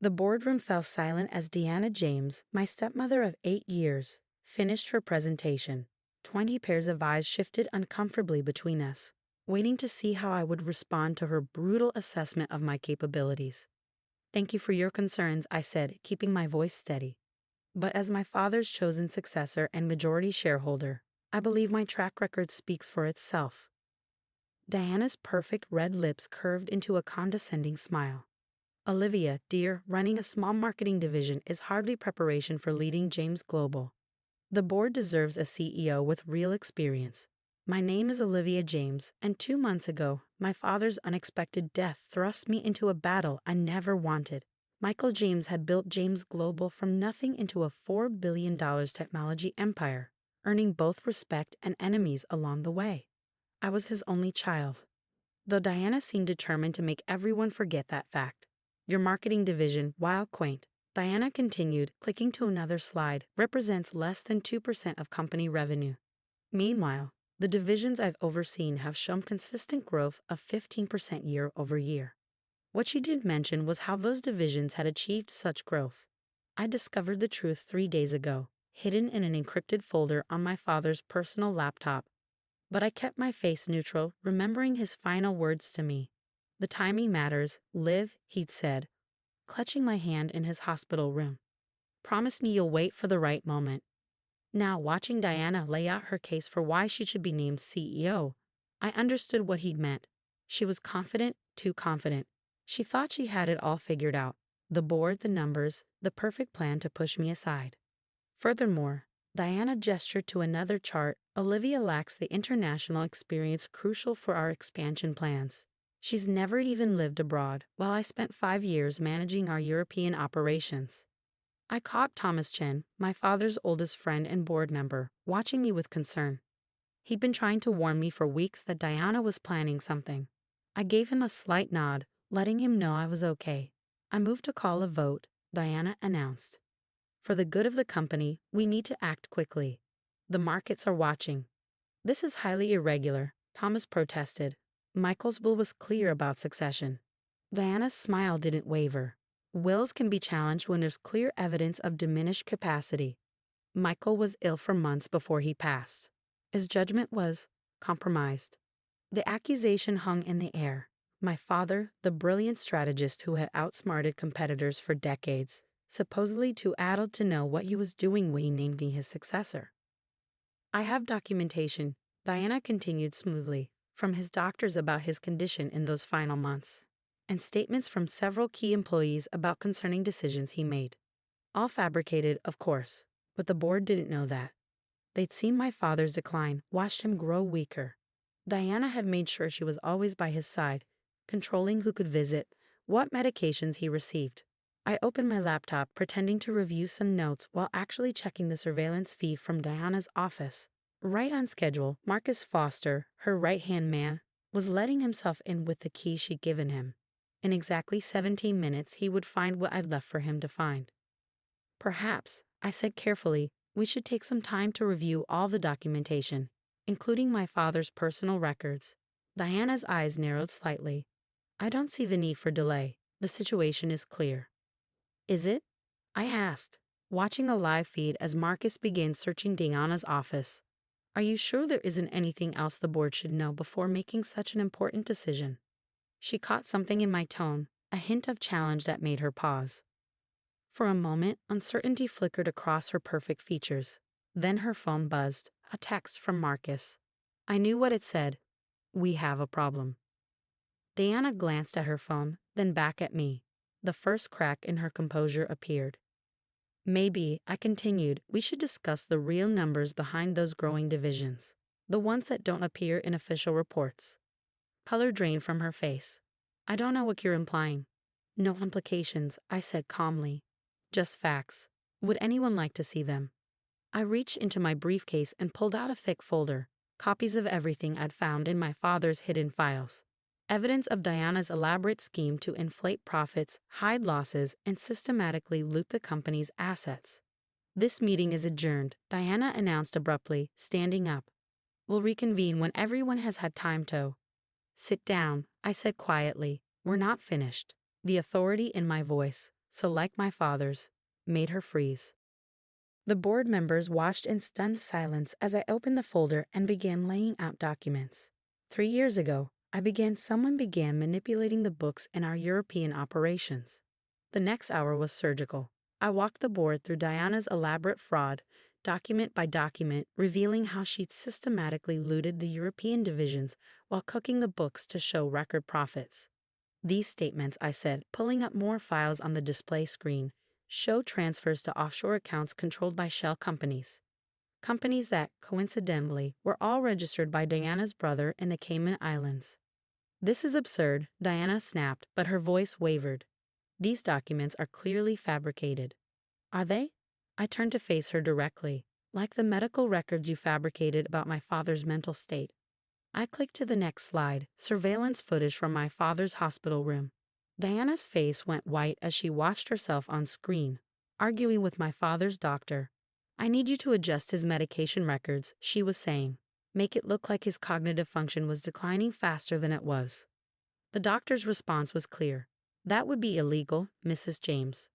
The boardroom fell silent as Deanna James, my stepmother of 8 years, finished her presentation. 20 pairs of eyes shifted uncomfortably between us, waiting to see how I would respond to her brutal assessment of my capabilities. "Thank you for your concerns," I said, keeping my voice steady. "But as my father's chosen successor and majority shareholder, I believe my track record speaks for itself." Diana's perfect red lips curved into a condescending smile. "Olivia, dear, running a small marketing division is hardly preparation for leading James Global. The board deserves a CEO with real experience. My name is Olivia James, and 2 months ago, my father's unexpected death thrust me into a battle I never wanted. Michael James had built James Global from nothing into a $4 billion technology empire, earning both respect and enemies along the way. I was his only child." Though Diana seemed determined to make everyone forget that fact. "Your marketing division, while quaint," Diana continued, clicking to another slide, "represents less than 2% of company revenue. Meanwhile, the divisions I've overseen have shown consistent growth of 15% year over year." What she didn't mention was how those divisions had achieved such growth. I discovered the truth 3 days ago, hidden in an encrypted folder on my father's personal laptop. But I kept my face neutral, remembering his final words to me. "The timing matters, Liv," he'd said, clutching my hand in his hospital room. "Promise me you'll wait for the right moment." Now, watching Diana lay out her case for why she should be named CEO, I understood what he'd meant. She was confident, too confident. She thought she had it all figured out: the board, the numbers, the perfect plan to push me aside. Furthermore, Diana gestured to another chart. "Olivia lacks the international experience crucial for our expansion plans. She's never even lived abroad, while I spent 5 years managing our European operations." I caught Thomas Chen, my father's oldest friend and board member, watching me with concern. He'd been trying to warn me for weeks that Diana was planning something. I gave him a slight nod, letting him know I was okay. "I moved to call a vote," Diana announced. "For the good of the company, we need to act quickly. The markets are watching." "This is highly irregular," Thomas protested. "Michael's will was clear about succession." Diana's smile didn't waver. "Wills can be challenged when there's clear evidence of diminished capacity. Michael was ill for months before he passed. His judgment was compromised." The accusation hung in the air. My father, the brilliant strategist who had outsmarted competitors for decades, supposedly too addled to know what he was doing when he named me his successor. "I have documentation," Diana continued smoothly, "from his doctors about his condition in those final months, and statements from several key employees about concerning decisions he made. All fabricated, of course, but the board didn't know that. They'd seen my father's decline, watched him grow weaker. Diana had made sure she was always by his side, controlling who could visit, what medications he received. I opened my laptop, pretending to review some notes while actually checking the surveillance feed from Diana's office. Right on schedule, Marcus Foster, her right-hand man, was letting himself in with the key she'd given him. In exactly 17 minutes, he would find what I'd left for him to find. "Perhaps," I said carefully, "we should take some time to review all the documentation, including my father's personal records." Diana's eyes narrowed slightly. "I don't see the need for delay. The situation is clear." "Is it?" I asked, watching a live feed as Marcus began searching Diana's office. "Are you sure there isn't anything else the board should know before making such an important decision?" She caught something in my tone, a hint of challenge that made her pause. For a moment, uncertainty flickered across her perfect features. Then her phone buzzed, a text from Marcus. I knew what it said. "We have a problem." Diana glanced at her phone, then back at me. The first crack in her composure appeared. "Maybe," I continued, "we should discuss the real numbers behind those growing divisions, the ones that don't appear in official reports." Color drained from her face. "I don't know what you're implying." "No implications," I said calmly. "Just facts. Would anyone like to see them?" I reached into my briefcase and pulled out a thick folder, copies of everything I'd found in my father's hidden files. Evidence of Diana's elaborate scheme to inflate profits, hide losses, and systematically loot the company's assets. "This meeting is adjourned," Diana announced abruptly, standing up. "We'll reconvene when everyone has had time to." "Sit down," I said quietly. "We're not finished." The authority in my voice, so like my father's, made her freeze. The board members watched in stunned silence as I opened the folder and began laying out documents. 3 years ago, someone began manipulating the books in our European operations. The next hour was surgical. I walked the board through Diana's elaborate fraud, document by document, revealing how she'd systematically looted the European divisions while cooking the books to show record profits. These statements, I said, pulling up more files on the display screen, show transfers to offshore accounts controlled by shell companies. Companies that, coincidentally, were all registered by Diana's brother in the Cayman Islands. This is absurd, Diana snapped, but her voice wavered. These documents are clearly fabricated. Are they? I turned to face her directly. Like the medical records you fabricated about my father's mental state. I clicked to the next slide, surveillance footage from my father's hospital room. Diana's face went white as she watched herself on screen, arguing with my father's doctor. I need you to adjust his medication records, she was saying. Make it look like his cognitive function was declining faster than it was. The doctor's response was clear. That would be illegal, Mrs. James.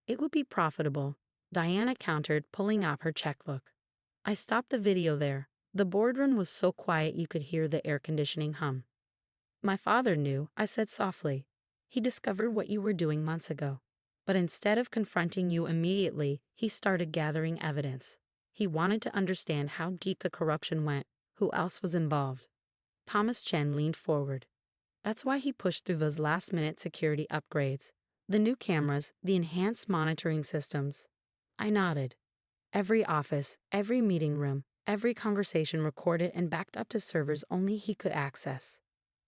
It would be profitable, Diana countered, pulling out her checkbook. I stopped the video there. The boardroom was so quiet you could hear the air conditioning hum. My father knew, I said softly. He discovered what you were doing months ago. But instead of confronting you immediately, he started gathering evidence. He wanted to understand how deep the corruption went, who else was involved. Thomas Chen leaned forward. That's why he pushed through those last-minute security upgrades. The new cameras, the enhanced monitoring systems. I nodded. Every office, every meeting room, every conversation recorded and backed up to servers only he could access.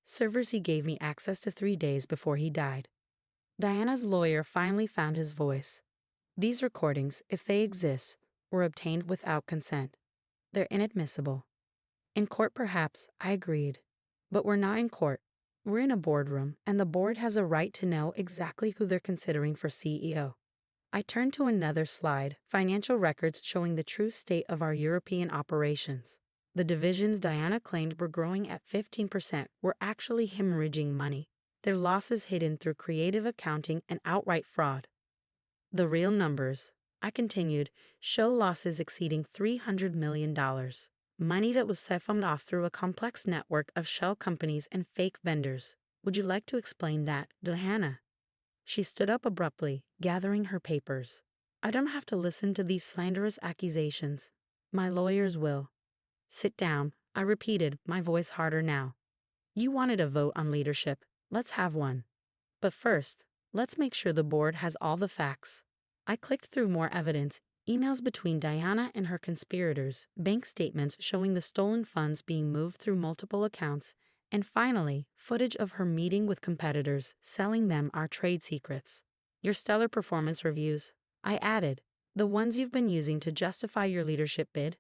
Servers he gave me access to 3 days before he died. Diana's lawyer finally found his voice. These recordings, if they exist, were obtained without consent. They're inadmissible. In court, perhaps, I agreed. But we're not in court. We're in a boardroom, and the board has a right to know exactly who they're considering for CEO. I turned to another slide, financial records showing the true state of our European operations. The divisions Diana claimed were growing at 15% were actually hemorrhaging money, their losses hidden through creative accounting and outright fraud. The real numbers, I continued, show losses exceeding $300 million. Money that was siphoned off through a complex network of shell companies and fake vendors. Would you like to explain that, Diana? She stood up abruptly, gathering her papers. I don't have to listen to these slanderous accusations. My lawyers will. Sit down, I repeated, my voice harder now. You wanted a vote on leadership. Let's have one. But first, let's make sure the board has all the facts. I clicked through more evidence, emails between Diana and her conspirators, bank statements showing the stolen funds being moved through multiple accounts, and finally, footage of her meeting with competitors, selling them our trade secrets. Your stellar performance reviews, I added, the ones you've been using to justify your leadership bid.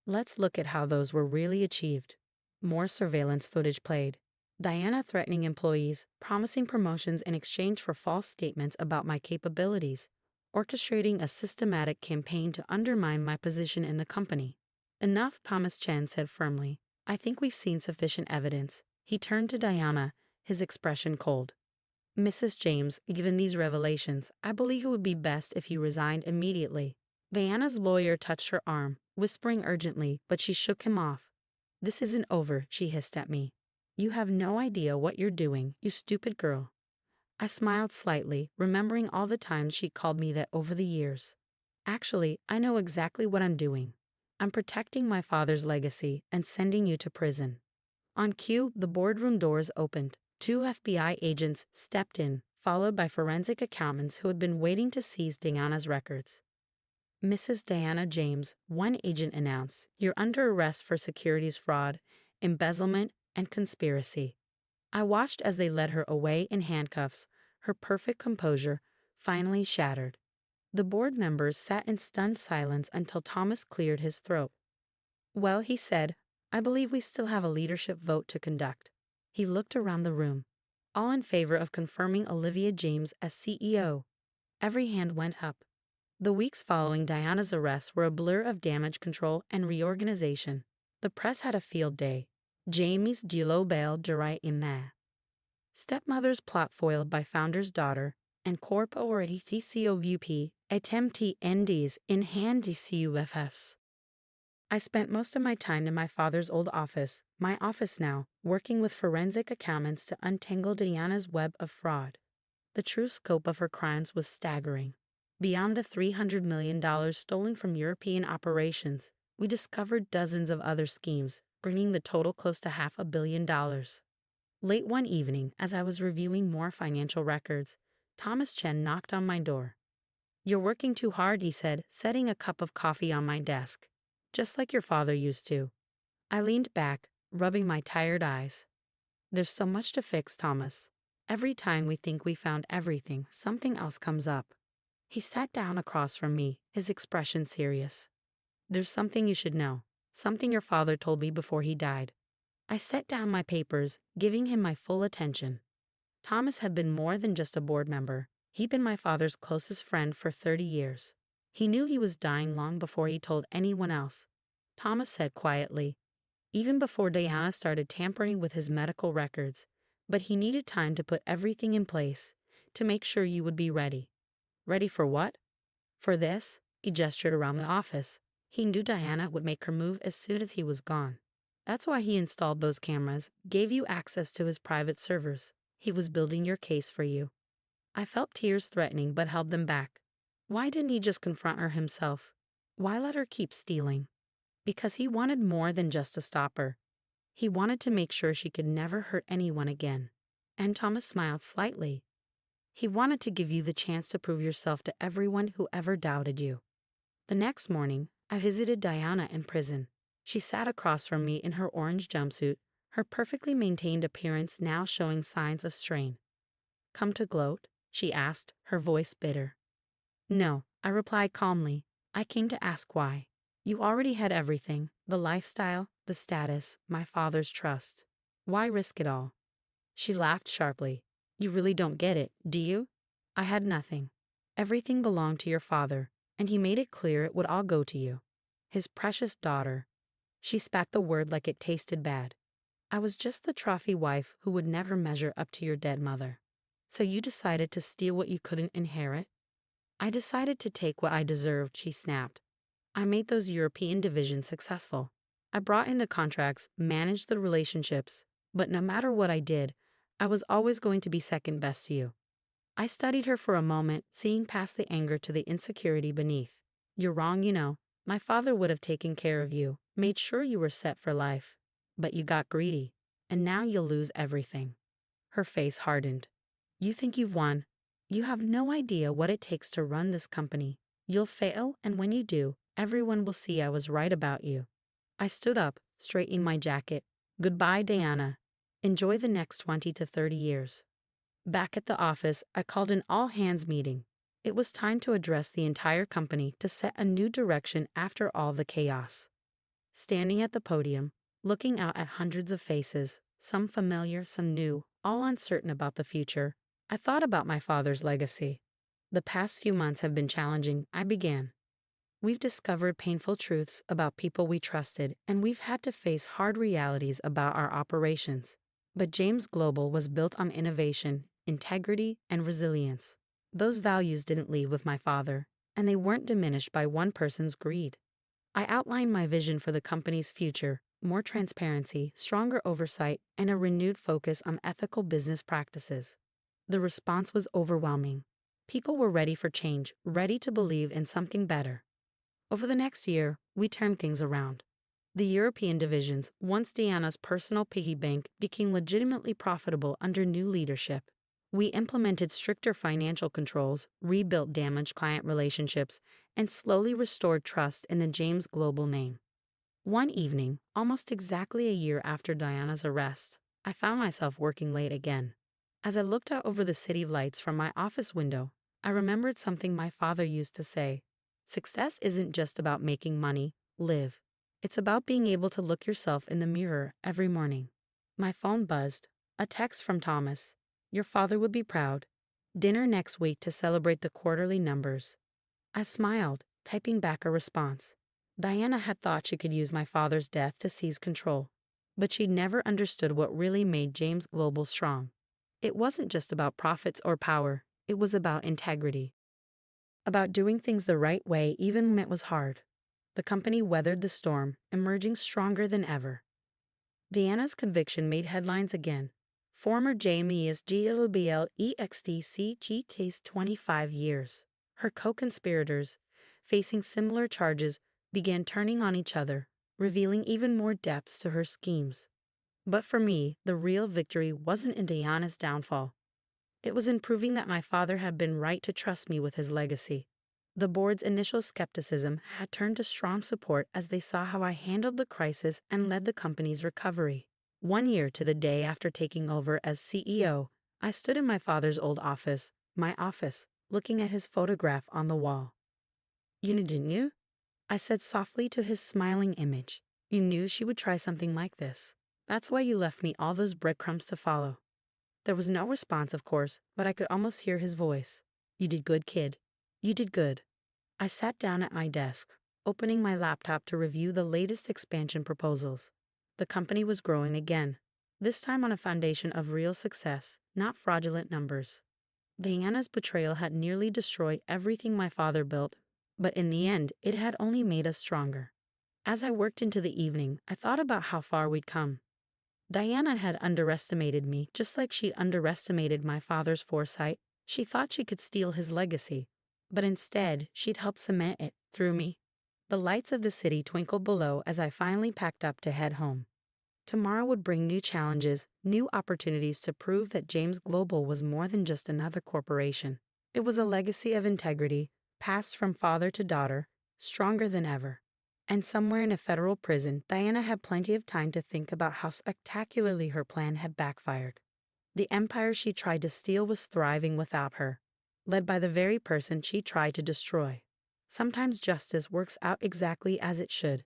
Let's look at how those were really achieved. More surveillance footage played. Diana threatening employees, promising promotions in exchange for false statements about my capabilities, orchestrating a systematic campaign to undermine my position in the company. Enough, Thomas Chen said firmly. I think we've seen sufficient evidence. He turned to Diana, his expression cold. Mrs. James, given these revelations, I believe it would be best if you resigned immediately. Diana's lawyer touched her arm, whispering urgently, but she shook him off. This isn't over, she hissed at me. You have no idea what you're doing, you stupid girl. I smiled slightly, remembering all the times she called me that over the years. Actually, I know exactly what I'm doing. I'm protecting my father's legacy and sending you to prison. On cue, the boardroom doors opened. 2 FBI agents stepped in, followed by forensic accountants who had been waiting to seize Diana's records. Mrs. Diana James, one agent announced, you're under arrest for securities fraud, embezzlement, and conspiracy. I watched as they led her away in handcuffs, her perfect composure finally shattered. The board members sat in stunned silence until Thomas cleared his throat. Well, he said, I believe we still have a leadership vote to conduct. He looked around the room. All in favor of confirming Olivia James as CEO. Every hand went up. The weeks following Diana's arrest were a blur of damage control and reorganization. The press had a field day. James Global Jurai Ima. Stepmother's plot foiled by founder's daughter, and corporate COVP, NDs in hand CUFFs. I spent most of my time in my father's old office, my office now, working with forensic accountants to untangle Diana's web of fraud. The true scope of her crimes was staggering. Beyond the $300 million stolen from European operations, we discovered dozens of other schemes, bringing the total close to $500 million. Late one evening, as I was reviewing more financial records, Thomas Chen knocked on my door. "You're working too hard," he said, setting a cup of coffee on my desk. "Just like your father used to." I leaned back, rubbing my tired eyes. "There's so much to fix, Thomas. Every time we think we found everything, something else comes up." He sat down across from me, his expression serious. "There's something you should know, something your father told me before he died." I set down my papers, giving him my full attention. Thomas had been more than just a board member. He'd been my father's closest friend for 30 years. He knew he was dying long before he told anyone else. Thomas said quietly, even before Diana started tampering with his medical records, but he needed time to put everything in place, to make sure you would be ready. Ready for what? For this, he gestured around the office. He knew Diana would make her move as soon as he was gone. That's why he installed those cameras, gave you access to his private servers. He was building your case for you. I felt tears threatening but held them back. Why didn't he just confront her himself? Why let her keep stealing? Because he wanted more than just to stop her. He wanted to make sure she could never hurt anyone again. And Thomas smiled slightly. He wanted to give you the chance to prove yourself to everyone who ever doubted you. The next morning, I visited Diana in prison. She sat across from me in her orange jumpsuit, her perfectly maintained appearance now showing signs of strain. "Come to gloat?" she asked, her voice bitter. "No," I replied calmly. "I came to ask why. You already had everything, the lifestyle, the status, my father's trust. Why risk it all?" She laughed sharply. "You really don't get it, do you? I had nothing. Everything belonged to your father, and he made it clear it would all go to you. His precious daughter." She spat the word like it tasted bad. "I was just the trophy wife who would never measure up to your dead mother. So you decided to steal what you couldn't inherit?" "I decided to take what I deserved," she snapped. "I made those European divisions successful. I brought in the contracts, managed the relationships, but no matter what I did, I was always going to be second best to you." I studied her for a moment, seeing past the anger to the insecurity beneath. "You're wrong, you know. My father would have taken care of you, made sure you were set for life. But you got greedy, and now you'll lose everything." Her face hardened. "You think you've won. You have no idea what it takes to run this company. You'll fail, and when you do, everyone will see I was right about you." I stood up, straightening my jacket. "Goodbye, Diana. Enjoy the next 20 to 30 years. Back at the office, I called an all-hands meeting. It was time to address the entire company to set a new direction after all the chaos. Standing at the podium, looking out at hundreds of faces, some familiar, some new, all uncertain about the future, I thought about my father's legacy. "The past few months have been challenging," I began. "We've discovered painful truths about people we trusted, and we've had to face hard realities about our operations. But James Global was built on innovation, integrity, and resilience. Those values didn't leave with my father, and they weren't diminished by one person's greed." I outlined my vision for the company's future: more transparency, stronger oversight, and a renewed focus on ethical business practices. The response was overwhelming. People were ready for change, ready to believe in something better. Over the next year, we turned things around. The European divisions, once Diana's personal piggy bank, became legitimately profitable under new leadership. We implemented stricter financial controls, rebuilt damaged client relationships, and slowly restored trust in the James Global name. One evening, almost exactly a year after Diana's arrest, I found myself working late again. As I looked out over the city lights from my office window, I remembered something my father used to say: "Success isn't just about making money, live. It's about being able to look yourself in the mirror every morning." My phone buzzed. A text from Thomas. "Your father would be proud. Dinner next week to celebrate the quarterly numbers." I smiled, typing back a response. Diana had thought she could use my father's death to seize control, but she'd never understood what really made James Global strong. It wasn't just about profits or power. It was about integrity, about doing things the right way even when it was hard. The company weathered the storm, emerging stronger than ever. Diana's conviction made headlines again. Former Jamie GLBL takes 25 years. Her co-conspirators, facing similar charges, began turning on each other, revealing even more depths to her schemes. But for me, the real victory wasn't in Diana's downfall. It was in proving that my father had been right to trust me with his legacy. The board's initial skepticism had turned to strong support as they saw how I handled the crisis and led the company's recovery. 1 year to the day after taking over as CEO, I stood in my father's old office, my office, looking at his photograph on the wall. "You didn't you?" I said softly to his smiling image. "You knew she would try something like this. That's why you left me all those breadcrumbs to follow." There was no response, of course, but I could almost hear his voice. "You did good, kid. You did good." I sat down at my desk, opening my laptop to review the latest expansion proposals. The company was growing again, this time on a foundation of real success, not fraudulent numbers. Diana's betrayal had nearly destroyed everything my father built, but in the end, it had only made us stronger. As I worked into the evening, I thought about how far we'd come. Diana had underestimated me, just like she'd underestimated my father's foresight. She thought she could steal his legacy, but instead, she'd help cement it through me. The lights of the city twinkled below as I finally packed up to head home. Tomorrow would bring new challenges, new opportunities to prove that James Global was more than just another corporation. It was a legacy of integrity, passed from father to daughter, stronger than ever. And somewhere in a federal prison, Diana had plenty of time to think about how spectacularly her plan had backfired. The empire she tried to steal was thriving without her, led by the very person she tried to destroy. Sometimes justice works out exactly as it should.